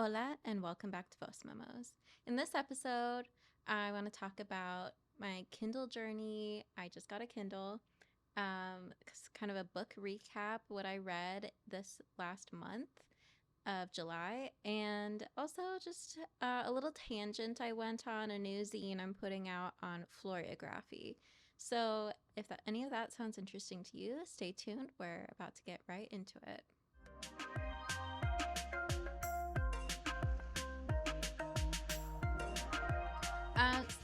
Hola and welcome back to Voz Memos. In this episode, I want to talk about my Kindle journey. I just got a Kindle. It's kind of a book recap, what I read this last month of July, and also just a little tangent I went on, a new zine I'm putting out on Floriography. So if any of that sounds interesting to you, stay tuned. We're about to get right into it.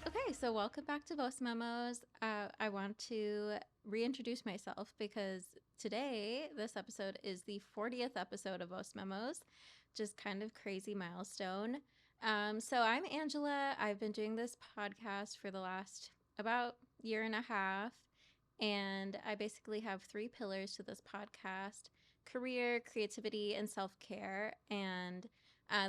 Okay, so welcome back to Voz Memos. I want to reintroduce myself because today, this episode is the 40th episode of Voz Memos, just kind of crazy milestone. So I'm Angela. I've been doing this podcast for the last about year and a half, and I basically have three pillars to this podcast: career, creativity, and self-care. And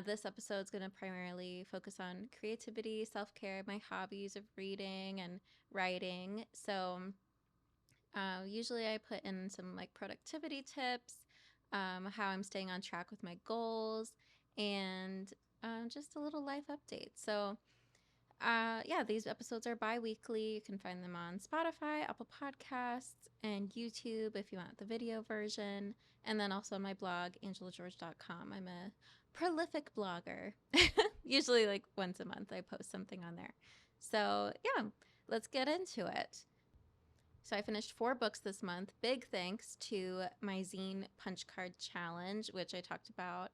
this episode is going to primarily focus on creativity, self-care, my hobbies of reading and writing. So usually I put in some like productivity tips, how I'm staying on track with my goals, and just a little life update. So yeah, these episodes are bi-weekly. You can find them on Spotify, Apple Podcasts, and YouTube if you want the video version. And then also on my blog, angelageorge.com. I'm a prolific blogger. Usually like once a month I post something on there. So yeah, let's get into it. So I finished 4 books this month. Big thanks to my zine punch card challenge, which I talked about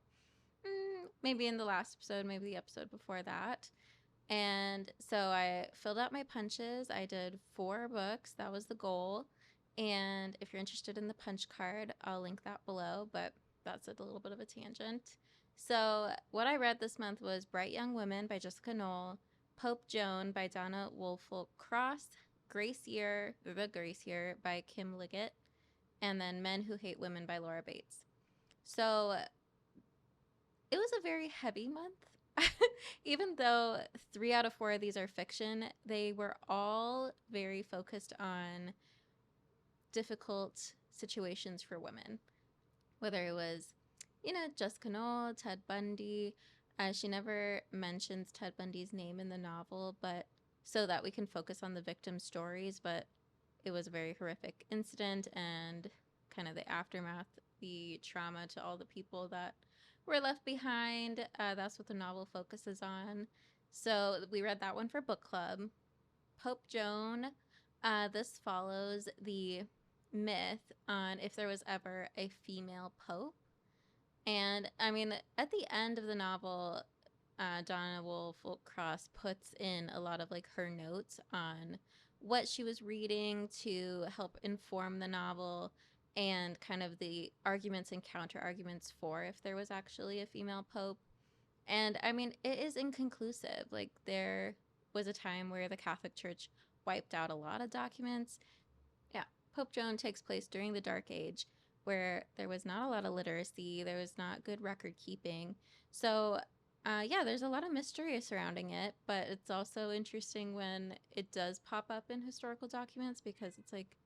maybe in the last episode, maybe the episode before that. And so I filled out my punches. I did 4 books. That was the goal. And if you're interested in the punch card, I'll link that below, but that's a little bit of a tangent. So what I read this month was Bright Young Women by Jessica Knoll, Pope Joan by Donna Woolfolk-Cross, The Grace Year by Kim Liggett, and then Men Who Hate Women by Laura Bates. So it was a very heavy month. Even though 3 out of 4 of these are fiction, they were all very focused on difficult situations for women. Whether it was, Jessica Knoll, Ted Bundy. She never mentions Ted Bundy's name in the novel, but so that we can focus on the victim's stories. But it was a very horrific incident and kind of the aftermath, the trauma to all the people that were left behind. That's what the novel focuses on. So we read that one for book club. Pope Joan. This follows the myth on if there was ever a female pope. And I mean, at the end of the novel, Donna Woolfolk-Cross puts in a lot of like her notes on what she was reading to help inform the novel and kind of the arguments and counter arguments for if there was actually a female pope. And I mean, it is inconclusive. Like, there was a time where the Catholic Church wiped out a lot of documents. Yeah, Pope Joan takes place during the Dark Age, where there was not a lot of literacy, there was not good record keeping. So, yeah, there's a lot of mystery surrounding it, but it's also interesting when it does pop up in historical documents because it's like,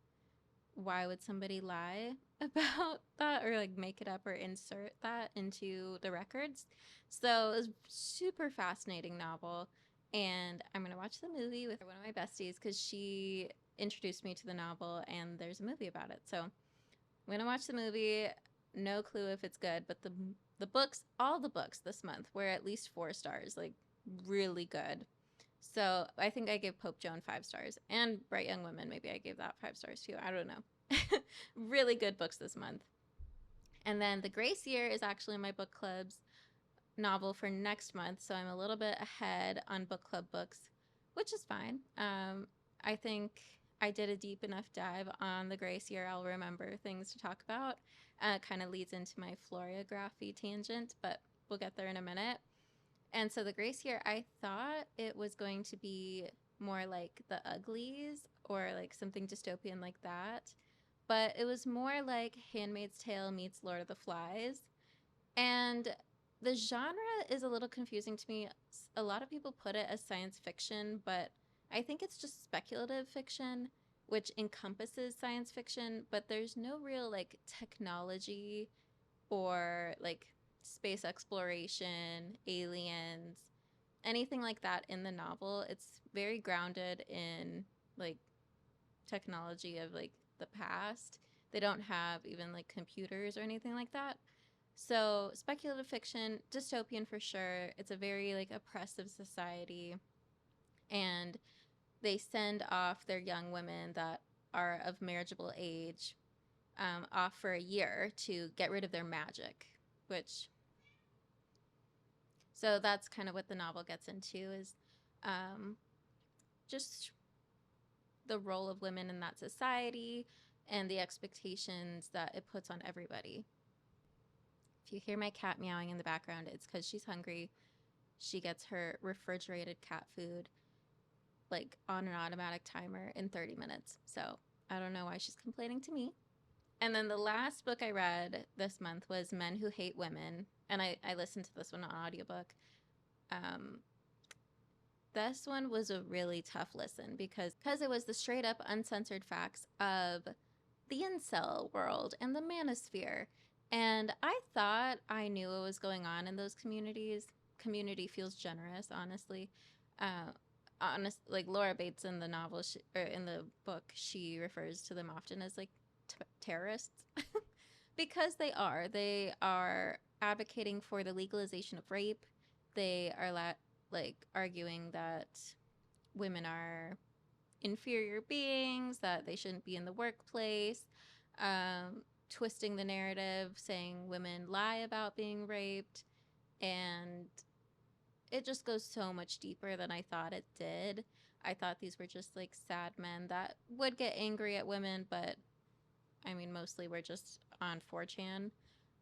why would somebody lie about that or like make it up or insert that into the records? So it was super fascinating novel, and I'm gonna watch the movie with one of my besties because she introduced me to the novel and there's a movie about it. So I'm gonna watch the movie. No clue if it's good, but the books, all the books this month were at least 4 stars, like really good. So I think I gave Pope Joan 5 stars, and Bright Young Women, maybe I gave that 5 stars too. I don't know. Really good books this month. And then The Grace Year is actually my book club's novel for next month, so I'm a little bit ahead on book club books, which is fine. I think I did a deep enough dive on The Grace Year. I'll remember things to talk about. Kind of leads into my Floriography tangent, but we'll get there in a minute. And so The Grace Year, I thought it was going to be more like The Uglies or like something dystopian like that. But it was more like Handmaid's Tale meets Lord of the Flies. And the genre is a little confusing to me. A lot of people put it as science fiction, but I think it's just speculative fiction, which encompasses science fiction, but there's no real like technology or like space exploration, aliens, anything like that in the novel. It's very grounded in like technology of like the past. They don't have even like computers or anything like that. So, speculative fiction, dystopian for sure. It's a very like oppressive society, and they send off their young women that are of marriageable age off for a year to get rid of their magic, which so that's kind of what the novel gets into is um, just the role of women in that society and the expectations that it puts on everybody. If you hear my cat meowing in the background, it's because she's hungry. She gets her refrigerated cat food like on an automatic timer in 30 minutes. So I don't know why she's complaining to me. And then the last book I read this month was Men Who Hate Women. And I listened to this one on audiobook. Um, this one was a really tough listen because it was the straight up uncensored facts of the incel world and the manosphere. And I thought I knew what was going on in those communities. Community feels generous, honestly. Like Laura Bates in the novel or in the book, she refers to them often as like terrorists because they are. They are advocating for the legalization of rape. They are like arguing that women are inferior beings, that they shouldn't be in the workplace, twisting the narrative, saying women lie about being raped, and it just goes so much deeper than I thought it did. I thought these were just like sad men that would get angry at women, but I mean, mostly we're just on 4chan.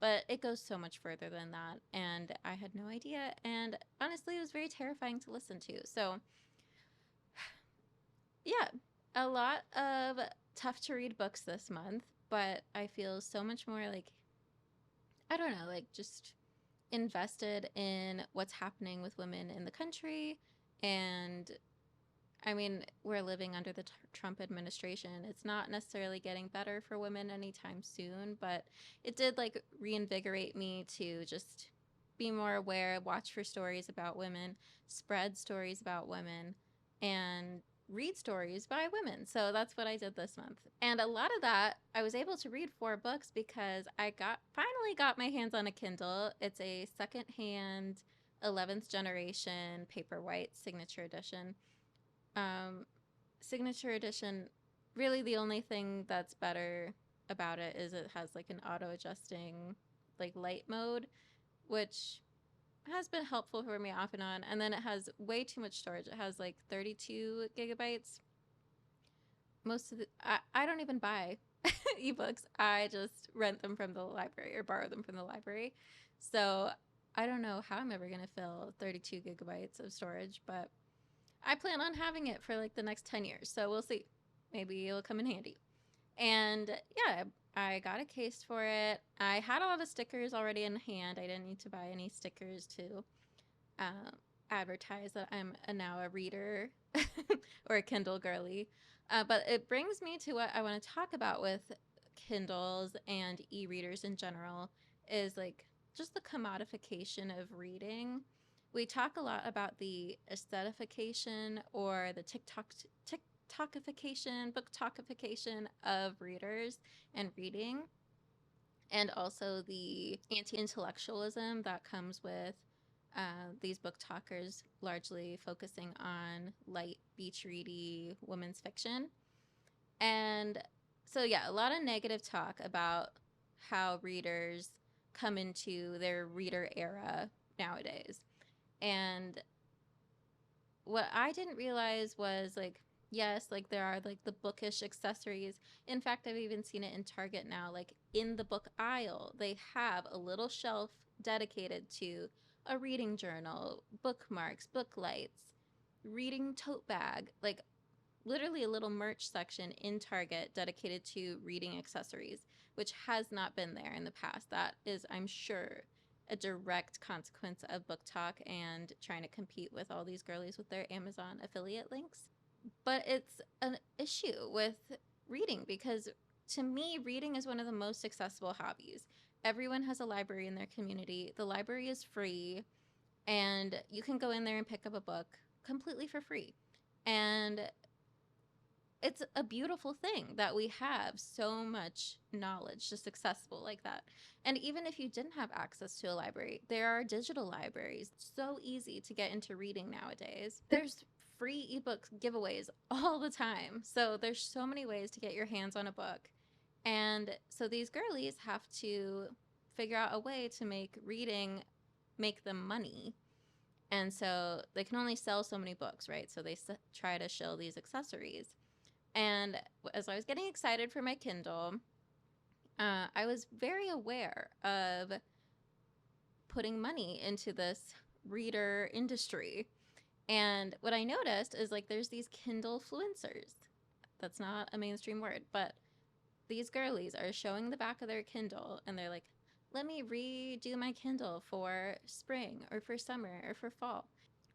But it goes so much further than that, and I had no idea. And honestly, it was very terrifying to listen to. So, yeah, a lot of tough to read books this month, but I feel so much more like, I don't know, like just invested in what's happening with women in the country. And I mean, we're living under the Trump administration. It's not necessarily getting better for women anytime soon, but it did like reinvigorate me to just be more aware, watch for stories about women, spread stories about women, and read stories by women. So that's what I did this month. And a lot of that, I was able to read 4 books because I finally got my hands on a Kindle. It's a secondhand 11th generation Paperwhite signature edition. Um, signature edition, really the only thing that's better about it is it has like an auto adjusting like light mode, which has been helpful for me off and on. And then it has way too much storage. It has like 32 gigabytes. Most of I don't even buy ebooks. I just rent them from the library or borrow them from the library. So I don't know how I'm ever going to fill 32 gigabytes of storage, but I plan on having it for like the next 10 years. So we'll see. Maybe it'll come in handy. And yeah, I got a case for it. I had a lot of stickers already in hand. I didn't need to buy any stickers to advertise that I'm now a reader or a Kindle girly. But it brings me to what I want to talk about with Kindles and e-readers in general is like just the commodification of reading. We talk a lot about the aesthetification or the TikTokification, book talkification of readers and reading, and also the anti-intellectualism that comes with these book talkers largely focusing on light, beach ready women's fiction. And so, yeah, a lot of negative talk about how readers come into their reader era nowadays. And what I didn't realize was like, yes, like there are like the bookish accessories. In fact, I've even seen it in Target now, like in the book aisle, they have a little shelf dedicated to a reading journal, bookmarks, book lights, reading tote bag, like literally a little merch section in Target dedicated to reading accessories, which has not been there in the past. That is, I'm sure, a direct consequence of book talk and trying to compete with all these girlies with their Amazon affiliate links. But it's an issue with reading because to me, reading is one of the most accessible hobbies. everyone has a library in their community. The library is free, and you can go in there and pick up a book completely for free. And it's a beautiful thing that we have so much knowledge just accessible like that. And even if you didn't have access to a library, there are digital libraries. It's so easy to get into reading nowadays. There's free ebook giveaways all the time. So there's so many ways to get your hands on a book. And so these girlies have to figure out a way to make reading make them money. And so they can only sell so many books, right? So they try to shill these accessories. And as I was getting excited for my Kindle, I was very aware of putting money into this reader industry. And what I noticed is like there's these Kindle fluencers. That's not a mainstream word, but these girlies are showing the back of their Kindle and they're like, let me redo my Kindle for spring or for summer or for fall.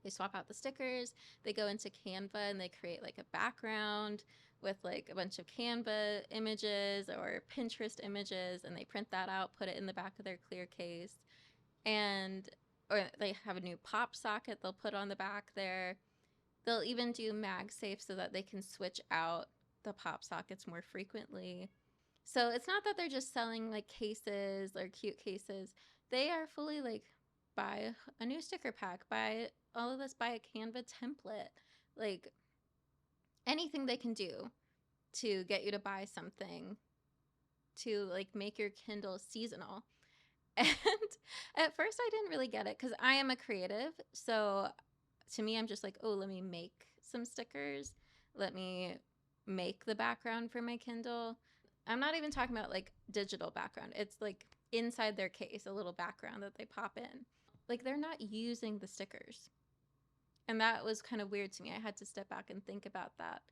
They swap out the stickers, they go into Canva and they create like a background with like a bunch of Canva images or Pinterest images, and they print that out, put it in the back of their clear case. And or they have a new pop socket they'll put on the back there. They'll even do MagSafe so that they can switch out the pop sockets more frequently. So it's not that they're just selling like cases or cute cases. They are fully like, buy a new sticker pack, buy all of this, buy a Canva template, like anything they can do to get you to buy something to like make your Kindle seasonal. And at first I didn't really get it because I am a creative. So to me, I'm just like, oh, let me make some stickers. Let me make the background for my Kindle. I'm not even talking about like digital background. It's like inside their case, a little background that they pop in. Like they're not using the stickers. And that was kind of weird to me. I had to step back and think about that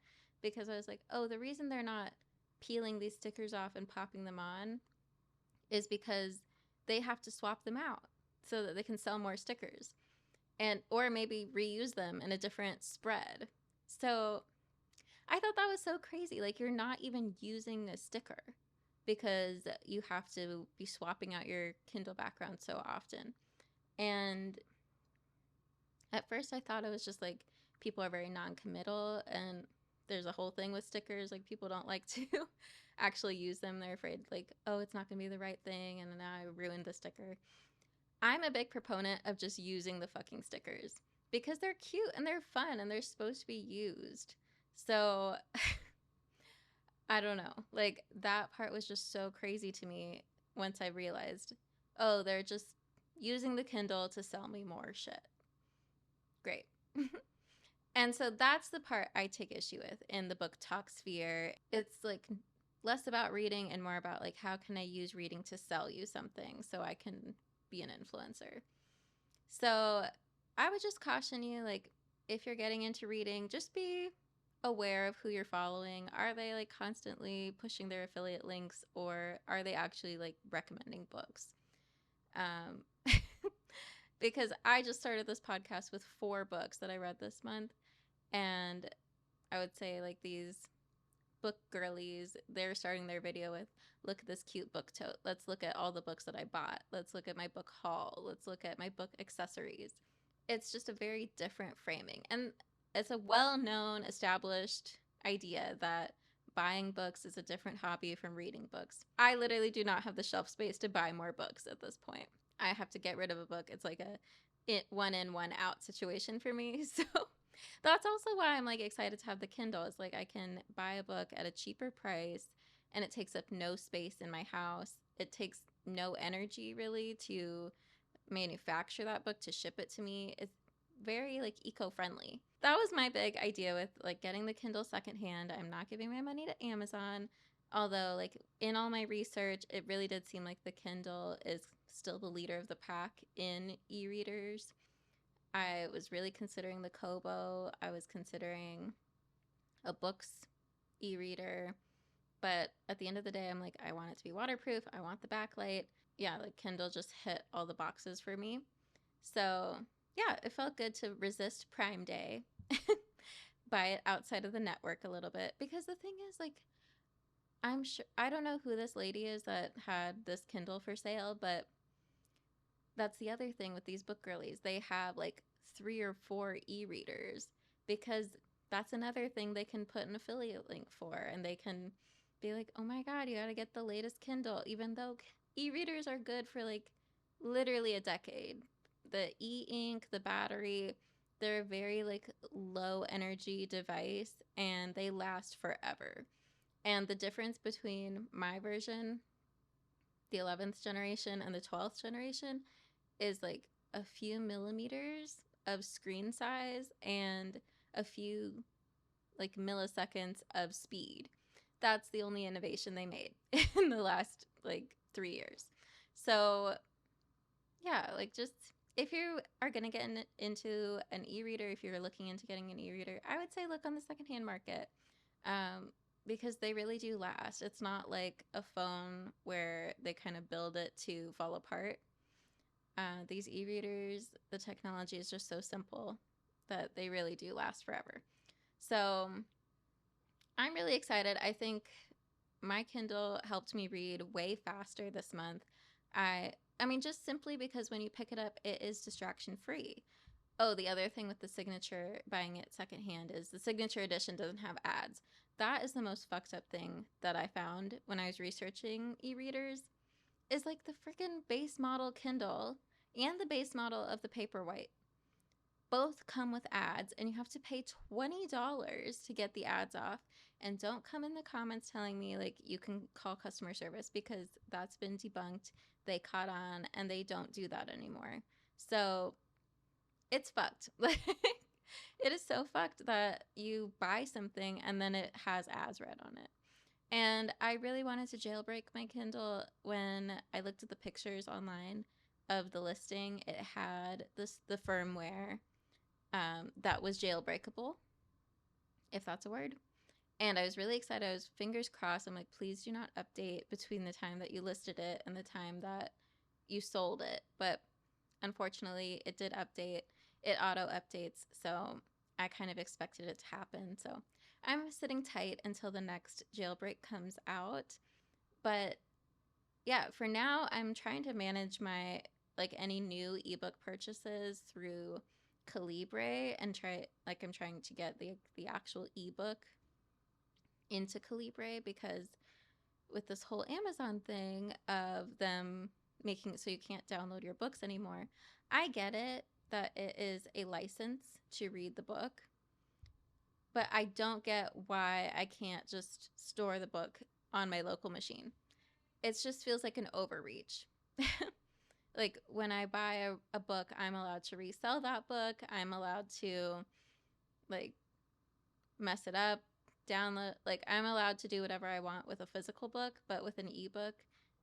because I was like, oh, the reason they're not peeling these stickers off and popping them on is because they have to swap them out so that they can sell more stickers, and or maybe reuse them in a different spread. So I thought that was so crazy. Like you're not even using a sticker because you have to be swapping out your Kindle background so often. And at first I thought it was just like people are very non-committal, and there's a whole thing with stickers. Like people don't like to actually use them. They're afraid like, oh, it's not going to be the right thing, and now I ruined the sticker. I'm a big proponent of just using the fucking stickers because they're cute and they're fun and they're supposed to be used. So I don't know. Like that part was just so crazy to me once I realized, oh, they're just using the Kindle to sell me more shit. Great. And so that's the part I take issue with in the book talk sphere. It's like less about reading and more about like, how can I use reading to sell you something so I can be an influencer? So I would just caution you, like, if you're getting into reading, just be aware of who you're following. Are they like constantly pushing their affiliate links, or are they actually like recommending books? Because I just started this podcast with 4 books that I read this month, and I would say like these book girlies, they're starting their video with, look at this cute book tote. Let's look at all the books that I bought. Let's look at my book haul. Let's look at my book accessories. It's just a very different framing. And it's a well-known, established idea that buying books is a different hobby from reading books. I literally do not have the shelf space to buy more books at this point. I have to get rid of a book. It's like a one in, one out situation for me. So that's also why I'm like excited to have the Kindle. It's like I can buy a book at a cheaper price and it takes up no space in my house. It takes no energy really to manufacture that book, to ship it to me. It's very like eco-friendly. That was my big idea with like getting the Kindle secondhand. I'm not giving my money to Amazon. Although like in all my research, it really did seem like the Kindle is still the leader of the pack in e-readers. I was really considering the Kobo. I was considering a Books e-reader. But at the end of the day, I'm like, I want it to be waterproof. I want the backlight. Yeah, like Kindle just hit all the boxes for me. So yeah, it felt good to resist Prime Day, buy it outside of the network a little bit. Because the thing is, like, I'm sure, I don't know who this lady is that had this Kindle for sale, but that's the other thing with these book girlies. They have like 3 or 4 e-readers because that's another thing they can put an affiliate link for, and they can be like, "Oh my god, you got to get the latest Kindle," even though e-readers are good for like literally a decade. The e-ink, the battery, they're a very like low energy device and they last forever. And the difference between my version, the 11th generation, and the 12th generation is like a few millimeters of screen size and a few like milliseconds of speed. That's the only innovation they made in the last like 3 years. So yeah, like just if you are going to get into an e-reader, if you're looking into getting an e-reader, I would say look on the secondhand market, um, because they really do last. It's not like a phone where they kind of build it to fall apart. These e-readers, the technology is just so simple that they really do last forever. So I'm really excited. I think my Kindle helped me read way faster this month. I mean, just simply because when you pick it up, it is distraction free. Oh, the other thing with the signature buying it secondhand is the signature edition doesn't have ads. That is the most fucked up thing that I found when I was researching e-readers, is like the freaking base model Kindle and the base model of the Paperwhite both come with ads, and you have to pay $20 to get the ads off. And don't come in the comments telling me like you can call customer service, because that's been debunked. They caught on and they don't do that anymore. So it's fucked. Like, it is so fucked that you buy something and then it has ads read on it. And I really wanted to jailbreak my Kindle. When I looked at the pictures online of the listing, it had the firmware that was jailbreakable, if that's a word. And I was really excited. I was fingers crossed. I'm like, please do not update between the time that you listed it and the time that you sold it. But unfortunately, it did update. It auto updates. So I kind of expected it to happen. So I'm sitting tight until the next jailbreak comes out. But yeah, for now, I'm trying to manage my like any new ebook purchases through Calibre, and I'm trying to get the actual ebook into Calibre, because with this whole Amazon thing of them making it so you can't download your books anymore, I get it that it is a license to read the book, but I don't get why I can't just store the book on my local machine. It just feels like an overreach. Like when I buy a book, I'm allowed to resell that book. I'm allowed to like mess it up, download, like I'm allowed to do whatever I want with a physical book, but with an ebook,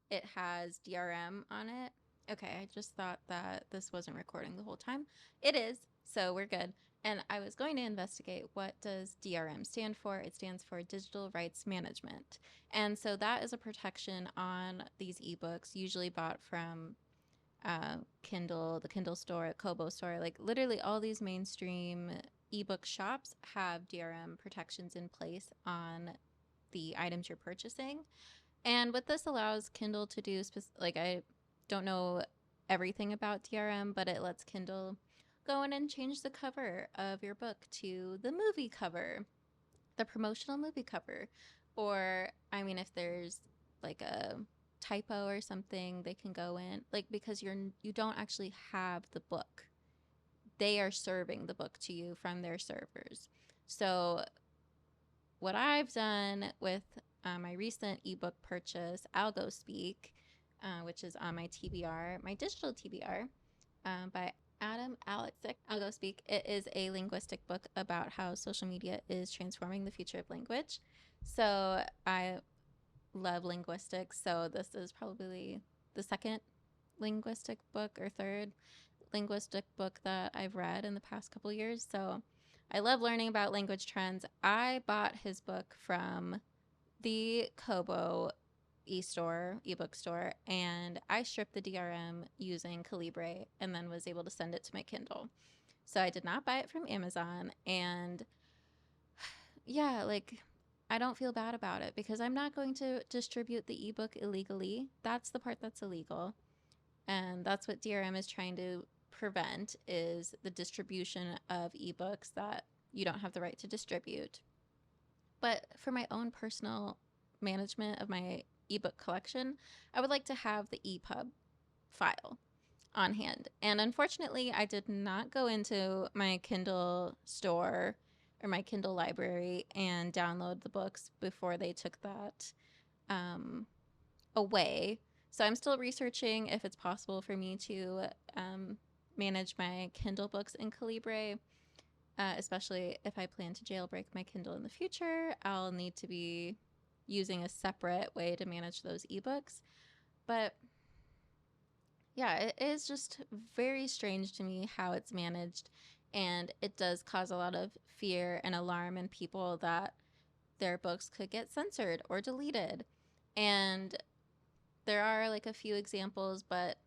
it has DRM on it. Okay, I just thought that this wasn't recording the whole time. It is, so we're good. And I was going to investigate, what does DRM stand for? It stands for Digital Rights Management. And so that is a protection on these ebooks, usually bought from Kindle, the Kindle store, Kobo store, like literally all these mainstream ebook shops have DRM protections in place on the items you're purchasing. And what this allows Kindle to do, like I don't know everything about DRM, but it lets Kindle go in and change the cover of your book to the movie cover, the promotional movie cover. Or, I mean, if there's like a typo or something, they can go in, like, because you don't actually have the book. They are serving the book to you from their servers. So what I've done with my recent ebook purchase, Algo Speak, which is on my TBR, my digital TBR, by Adam Alexick. Algo Speak. It is a linguistic book about how social media is transforming the future of language. So I love linguistics. So this is probably the second linguistic book or third linguistic book that I've read in the past couple years. So I love learning about language trends. I bought his book from the Kobo ebook store, and I stripped the DRM using Calibre and then was able to send it to my Kindle. So I did not buy it from Amazon. And yeah, like I don't feel bad about it because I'm not going to distribute the ebook illegally. That's the part that's illegal. And that's what DRM is trying to prevent, is the distribution of ebooks that you don't have the right to distribute. But for my own personal management of my ebook collection, I would like to have the EPUB file on hand. And unfortunately, I did not go into my Kindle store or my Kindle library and download the books before they took that away. So I'm still researching if it's possible for me to manage my Kindle books in Calibre, especially if I plan to jailbreak my Kindle in the future. I'll need to be using a separate way to manage those ebooks. But yeah, it is just very strange to me how it's managed, and it does cause a lot of fear and alarm in people that their books could get censored or deleted. And there are like a few examples, but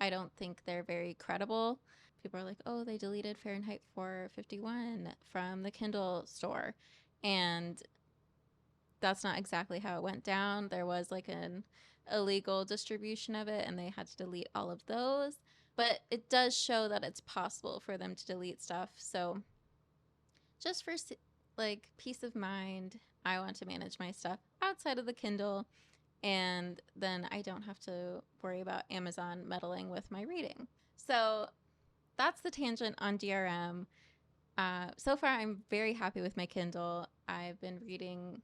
I don't think they're very credible. People are like, oh, they deleted Fahrenheit 451 from the Kindle store. And that's not exactly how it went down. There was like an illegal distribution of it, and they had to delete all of those. But it does show that it's possible for them to delete stuff. So just for like peace of mind, I want to manage my stuff outside of the Kindle, and then I don't have to worry about Amazon meddling with my reading. So that's the tangent on DRM. So far, I'm very happy with my Kindle. I've been reading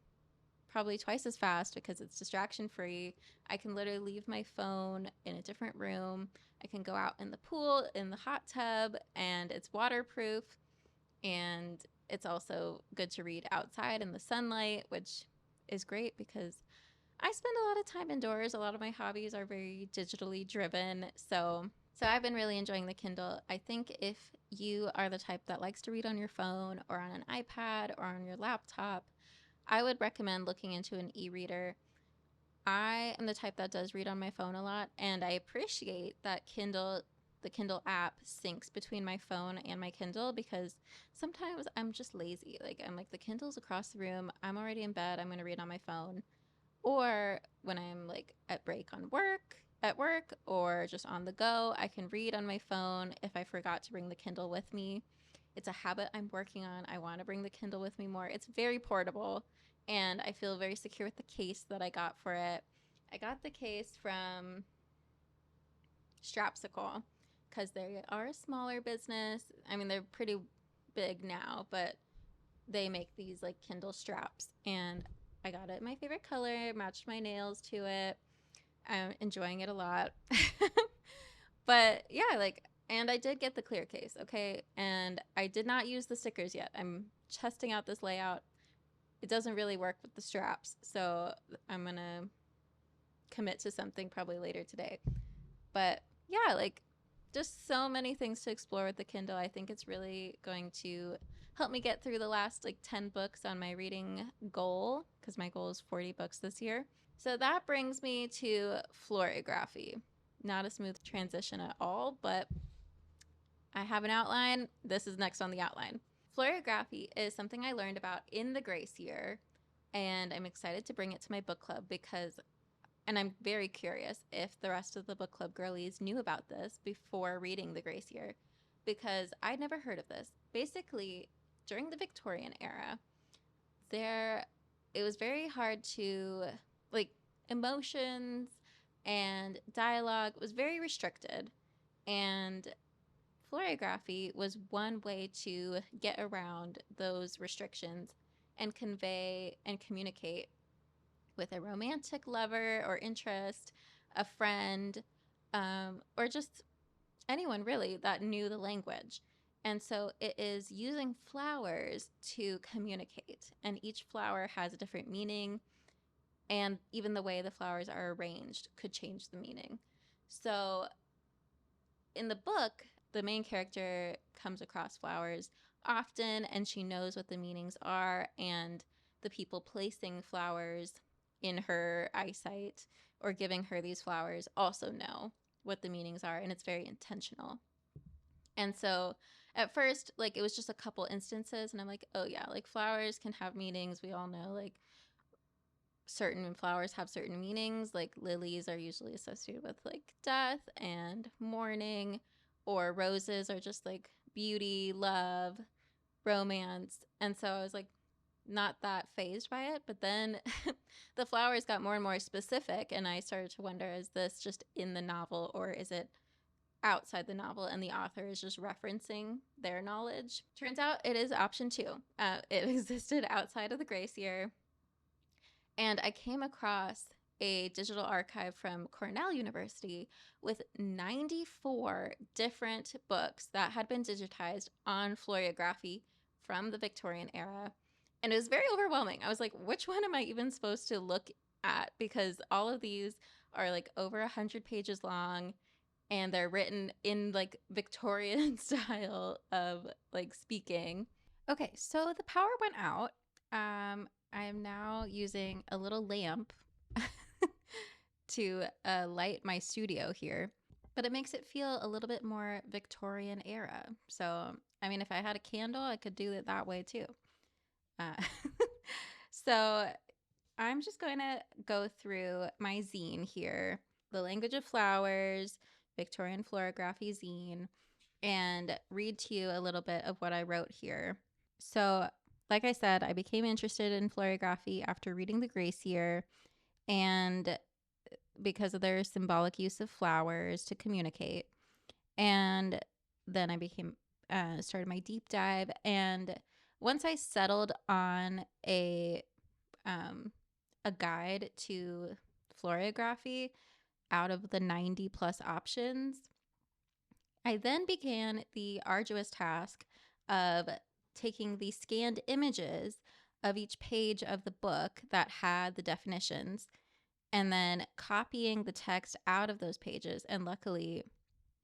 probably twice as fast because it's distraction free. I can literally leave my phone in a different room. I can go out in the pool, in the hot tub, and it's waterproof. And it's also good to read outside in the sunlight, which is great because I spend a lot of time indoors. A lot of my hobbies are very digitally driven. So I've been really enjoying the Kindle. I think if you are the type that likes to read on your phone or on an iPad or on your laptop, I would recommend looking into an e-reader. I am the type that does read on my phone a lot, and I appreciate that the Kindle app syncs between my phone and my Kindle, because sometimes I'm just lazy. Like, I'm like, the Kindle's across the room. I'm already in bed. I'm going to read on my phone. Or when I'm like at work or just on the go, I can read on my phone if I forgot to bring the Kindle with me. It's a habit I'm working on. I want to bring the Kindle with me more. It's very portable, and I feel very secure with the case that I got for it. I got the case from Strapsicle because they are a smaller business. I mean, they're pretty big now, but they make these like Kindle straps, and I got it in my favorite color, matched my nails to it. I'm enjoying it a lot. But yeah, like, and I did get the clear case, okay? And I did not use the stickers yet. I'm testing out this layout. It doesn't really work with the straps, so I'm gonna commit to something probably later today. But yeah, like, just so many things to explore with the Kindle. I think it's really going to help me get through the last like 10 books on my reading goal, because my goal is 40 books this year. So that brings me to Floriography. Not a smooth transition at all, but I have an outline. This is next on the outline. Floriography is something I learned about in the Grace year, and I'm excited to bring it to my book club because, and I'm very curious if the rest of the book club girlies knew about this before reading the Grace year, because I'd never heard of this. Basically, during the Victorian era, it was very hard to, like, emotions and dialogue was very restricted, and Floriography was one way to get around those restrictions and convey and communicate with a romantic lover or interest, a friend, or just anyone really that knew the language. And so it is using flowers to communicate, and each flower has a different meaning, and even the way the flowers are arranged could change the meaning. So in the book, the main character comes across flowers often, and she knows what the meanings are, and the people placing flowers in her eyesight or giving her these flowers also know what the meanings are, and it's very intentional. And so at first, like, it was just a couple instances, and I'm like, oh yeah, like flowers can have meanings. We all know, like, certain flowers have certain meanings. Like lilies are usually associated with like death and mourning, or roses are just like beauty, love, romance. And so I was like, not that phased by it. But then the flowers got more and more specific, and I started to wonder, is this just in the novel, or is it outside the novel and the author is just referencing their knowledge? Turns out it is option two. It existed outside of the grace year. And I came across a digital archive from Cornell University with 94 different books that had been digitized on Floriography from the Victorian era. And it was very overwhelming. I was like, which one am I even supposed to look at? Because all of these are like over 100 pages long, and they're written in like Victorian style of like speaking. Okay, so the power went out. I am now using a little lamp to light my studio here, but it makes it feel a little bit more Victorian era. So, I mean, if I had a candle, I could do it that way too. Uh, so, I'm just going to go through my zine here, The Language of Flowers, Victorian Floriography zine, and read to you a little bit of what I wrote here. So, like I said, I became interested in floriography after reading The Grace Year, and because of their symbolic use of flowers to communicate. And then I started my deep dive. And once I settled on a guide to floriography out of the 90 plus options, I then began the arduous task of taking the scanned images of each page of the book that had the definitions, and then copying the text out of those pages. And luckily,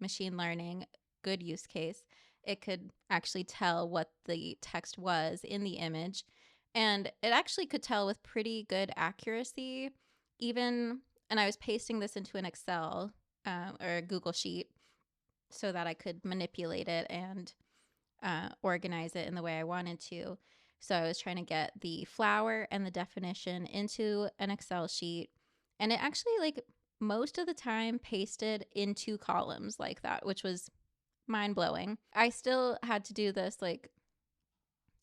machine learning, good use case, it could actually tell what the text was in the image. And it actually could tell with pretty good accuracy, even, and I was pasting this into an Excel or a Google Sheet so that I could manipulate it and organize it in the way I wanted to. So I was trying to get the flower and the definition into an Excel sheet, and it actually, like, most of the time pasted in 2 columns like that, which was mind-blowing. I still had to do this, like,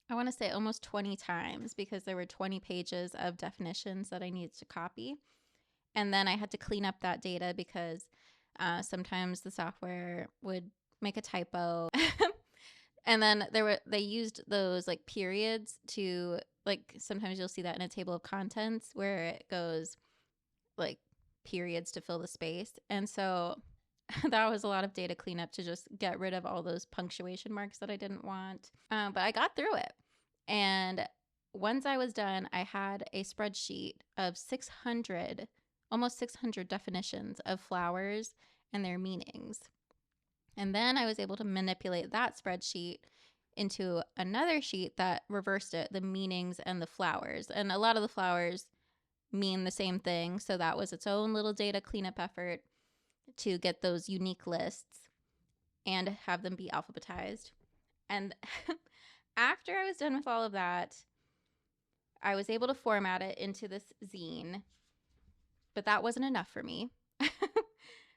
I want to say almost 20 times, because there were 20 pages of definitions that I needed to copy. And then I had to clean up that data because sometimes the software would make a typo. And then they used those like periods to, like, sometimes you'll see that in a table of contents where it goes like periods to fill the space. And so that was a lot of data cleanup to just get rid of all those punctuation marks that I didn't want. But I got through it. And once I was done, I had a spreadsheet of almost 600 definitions of flowers and their meanings. And then I was able to manipulate that spreadsheet into another sheet that reversed it, the meanings and the flowers. And a lot of the flowers mean the same thing. So that was its own little data cleanup effort to get those unique lists and have them be alphabetized. And after I was done with all of that, I was able to format it into this zine. But that wasn't enough for me.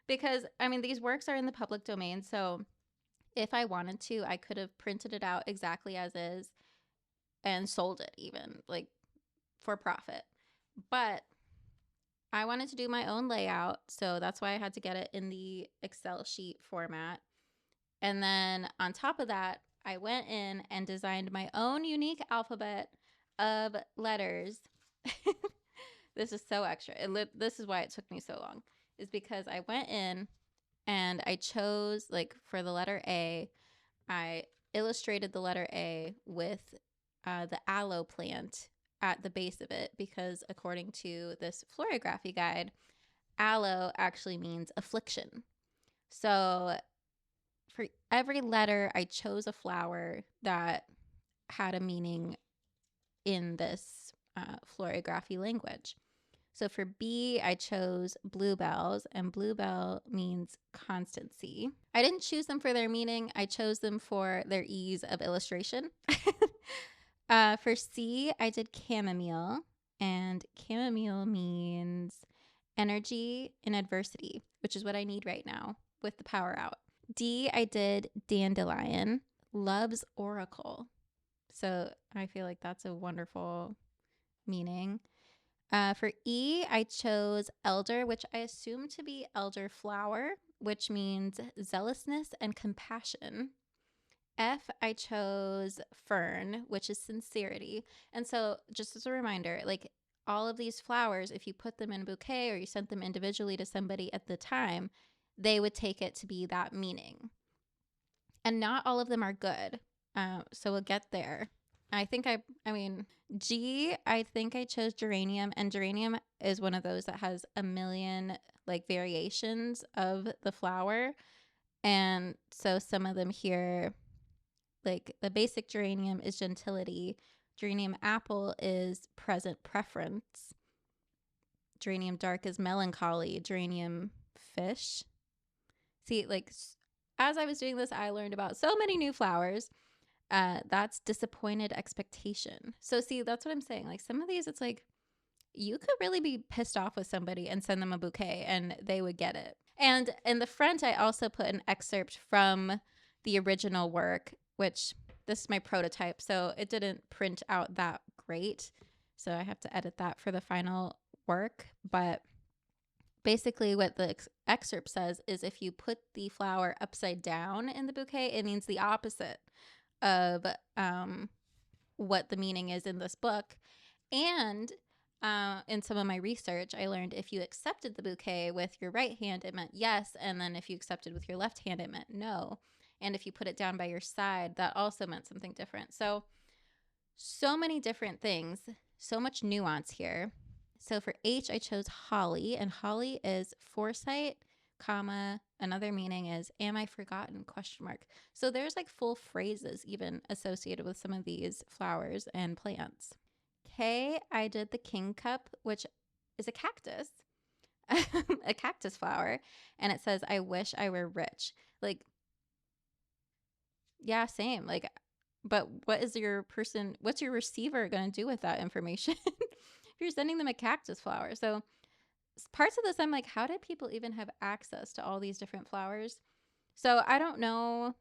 Because, I mean, these works are in the public domain, so if I wanted to, I could have printed it out exactly as is and sold it even, like, for profit. But I wanted to do my own layout, so that's why I had to get it in the Excel sheet format. And then on top of that, I went in and designed my own unique alphabet of letters. This is so extra. This is why it took me so long, is because I went in and I chose, like, for the letter A, I illustrated the letter A with the aloe plant at the base of it, because according to this floriography guide, aloe actually means affliction. So for every letter, I chose a flower that had a meaning in this floriography language. So for B, I chose bluebells, and bluebell means constancy. I didn't choose them for their meaning. I chose them for their ease of illustration. For C, I did chamomile, and chamomile means energy in adversity, which is what I need right now with the power out. D, I did dandelion, love's oracle. So I feel like that's a wonderful meaning. For E, I chose elder, which I assume to be elderflower, which means zealousness and compassion. F, I chose fern, which is sincerity. And so, just as a reminder, like all of these flowers, if you put them in a bouquet or you sent them individually to somebody at the time, they would take it to be that meaning. And not all of them are good. So we'll get there. G, I think I chose geranium, and geranium is one of those that has a million like variations of the flower. And so some of them here, like the basic geranium is gentility, geranium apple is present preference, geranium dark is melancholy, geranium fish. See, like as I was doing this, I learned about so many new flowers. That's disappointed expectation. So see, that's what I'm saying. Like some of these, it's like you could really be pissed off with somebody and send them a bouquet and they would get it. And in the front, I also put an excerpt from the original work, which this is my prototype. So it didn't print out that great. So I have to edit that for the final work. But basically what the excerpt says is if you put the flower upside down in the bouquet, it means the opposite of what the meaning is in this book. And in some of my research, I learned if you accepted the bouquet with your right hand, it meant yes. And then if you accepted with your left hand, it meant no. And if you put it down by your side, that also meant something different. So many different things, so much nuance here. So for H, I chose holly, and holly is foresight, comma, another meaning is am I forgotten, ? So there's like full phrases even associated with some of these flowers and plants. K, I did the king cup, which is a cactus, a cactus flower, and it says I wish I were rich. Like, yeah, same. Like, but what's your receiver going to do with that information if you're sending them a cactus flower? So parts of this, I'm like, how did people even have access to all these different flowers? So I don't know.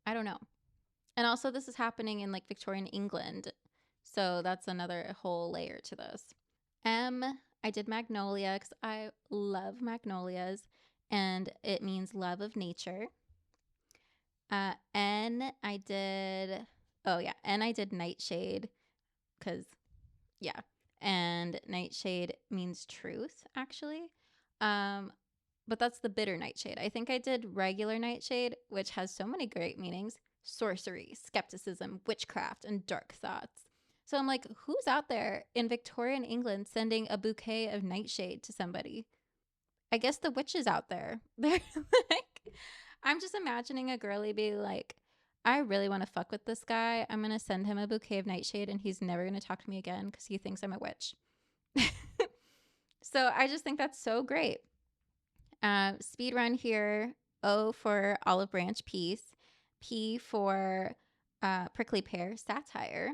And also this is happening in like Victorian England. So that's another whole layer to this. M, I did magnolia because I love magnolias and it means love of nature. N, I did nightshade because, yeah. And nightshade means truth, actually. But that's the bitter nightshade. I think I did regular nightshade, which has so many great meanings: sorcery, skepticism, witchcraft, and dark thoughts. So I'm like, who's out there in Victorian England sending a bouquet of nightshade to somebody? I guess the witches out there. They're like, I'm just imagining a girly be like, I really want to fuck with this guy. I'm going to send him a bouquet of nightshade and he's never going to talk to me again because he thinks I'm a witch. So I just think that's so great. Speed run here. O for olive branch, peace. P for prickly pear, satire.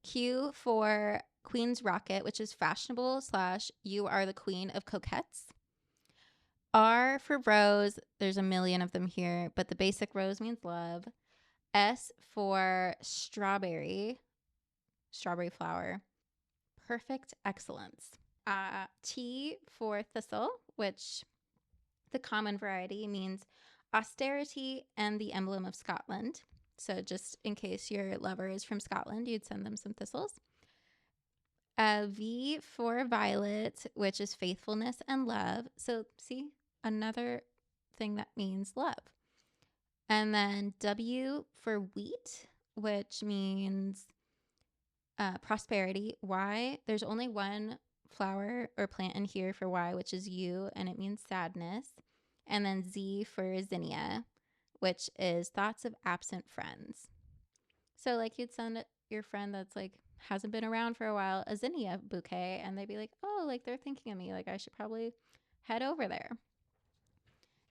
Q for queen's rocket, which is fashionable / you are the queen of coquettes. R for rose. There's a million of them here, but the basic rose means love. S for strawberry flower, perfect excellence. T for thistle, which the common variety means austerity and the emblem of Scotland. So just in case your lover is from Scotland, you'd send them some thistles. V for violet, which is faithfulness and love. So see, another thing that means love. And then W for wheat, which means prosperity. Y, there's only one flower or plant in here for Y, which is U, and it means sadness. And then Z for zinnia, which is thoughts of absent friends. So like you'd send your friend that's like hasn't been around for a while, a zinnia bouquet, and they'd be like, oh, like they're thinking of me, like I should probably head over there.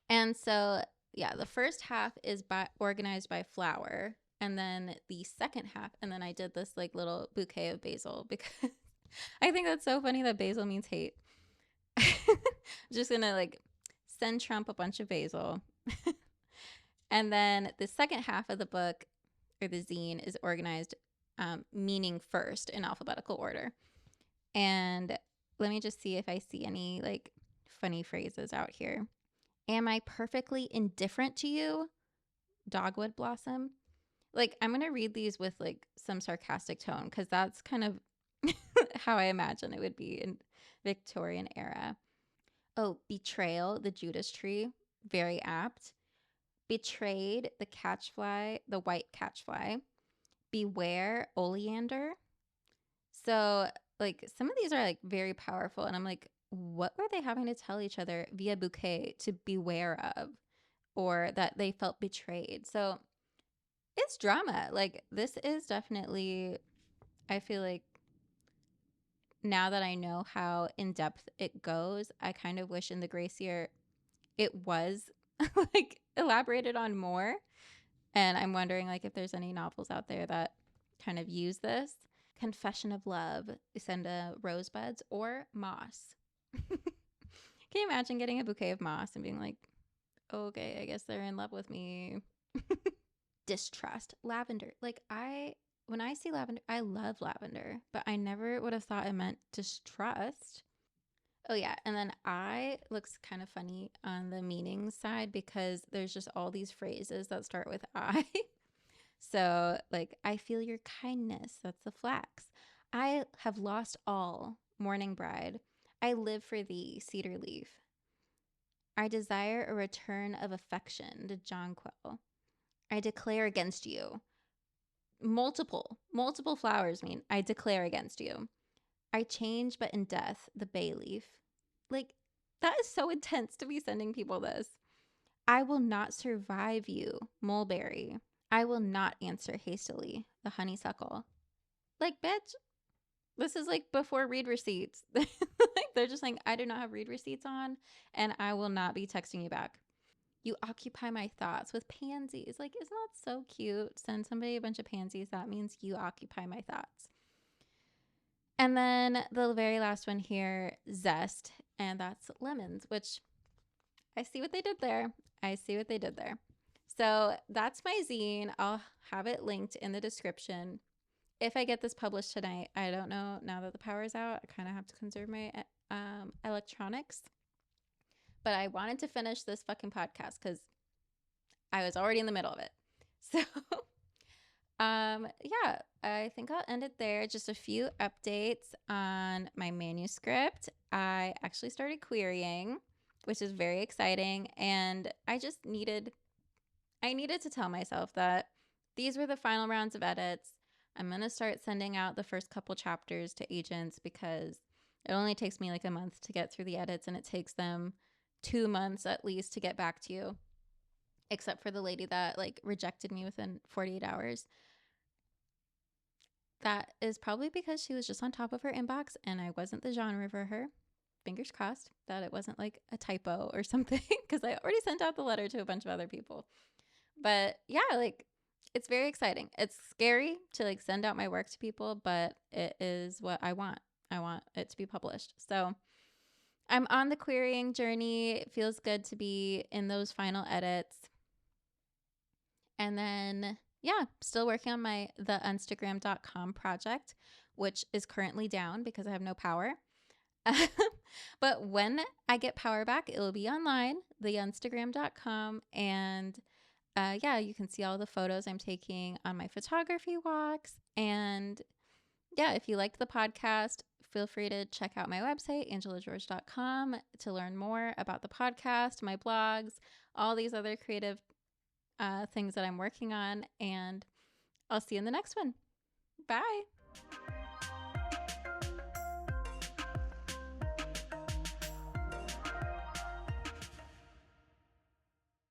And so, yeah, the first half is organized by flower, and then the second half, and then I did this like little bouquet of basil because I think that's so funny that basil means hate. I'm just gonna like send Trump a bunch of basil. And then the second half of the book, or the zine, is organized meaning first in alphabetical order. And let me just see if I see any like funny phrases out here. Am I perfectly indifferent to you? Dogwood blossom. Like, I'm going to read these with like some sarcastic tone because that's kind of how I imagine it would be in Victorian era. Oh, betrayal, the Judas tree. Very apt. Betrayed, the catchfly, the white catchfly. Beware, oleander. So, like, some of these are like very powerful. And I'm like, what were they having to tell each other via bouquet to beware of, or that they felt betrayed? So it's drama. Like, this is definitely, I feel like now that I know how in depth it goes, I kind of wish in the Gracier it was like elaborated on more. And I'm wondering like if there's any novels out there that kind of use this. Confession of love, send a rosebuds or moss. Can you imagine getting a bouquet of moss and being like, okay, I guess they're in love with me. Distrust, lavender. Like when I see lavender, I love lavender, but I never would have thought it meant distrust. Oh yeah, and then I looks kind of funny on the meaning side because there's just all these phrases that start with I. So, like, I feel your kindness. That's the flax. I have lost all, mourning bride. I live for thee, cedar leaf. I desire a return of affection, the jonquil. I declare against you. Multiple flowers mean I declare against you. I change but in death, the bay leaf. Like, that is so intense to be sending people this. I will not survive you, mulberry. I will not answer hastily, the honeysuckle. Like, bitch, this is like before read receipts. Like, they're just saying, I do not have read receipts on, and I will not be texting you back. You occupy my thoughts with pansies. Like, isn't that so cute? Send somebody a bunch of pansies. That means you occupy my thoughts. And then the very last one here, zest, and that's lemons, which I see what they did there. So that's my zine. I'll have it linked in the description. If I get this published tonight, I don't know. Now that the power's out, I kind of have to conserve my electronics. But I wanted to finish this fucking podcast because I was already in the middle of it. So, yeah, I think I'll end it there. Just a few updates on my manuscript. I actually started querying, which is very exciting. And I needed to tell myself that these were the final rounds of edits. I'm going to start sending out the first couple chapters to agents because it only takes me like a month to get through the edits, and it takes them 2 months at least to get back to you, except for the lady that like rejected me within 48 hours. That is probably because she was just on top of her inbox and I wasn't the genre for her. Fingers crossed that it wasn't like a typo or something, because I already sent out the letter to a bunch of other people. But yeah, like, it's very exciting. It's scary to like send out my work to people, but it is what I want. I want it to be published. So I'm on the querying journey. It feels good to be in those final edits. And then, yeah, still working on my theinstagram.com project, which is currently down because I have no power. But when I get power back, it will be online, theinstagram.com. And yeah, you can see all the photos I'm taking on my photography walks. And yeah, if you liked the podcast, feel free to check out my website, angelageorge.com, to learn more about the podcast, my blogs, all these other creative things that I'm working on. And I'll see you in the next one. Bye.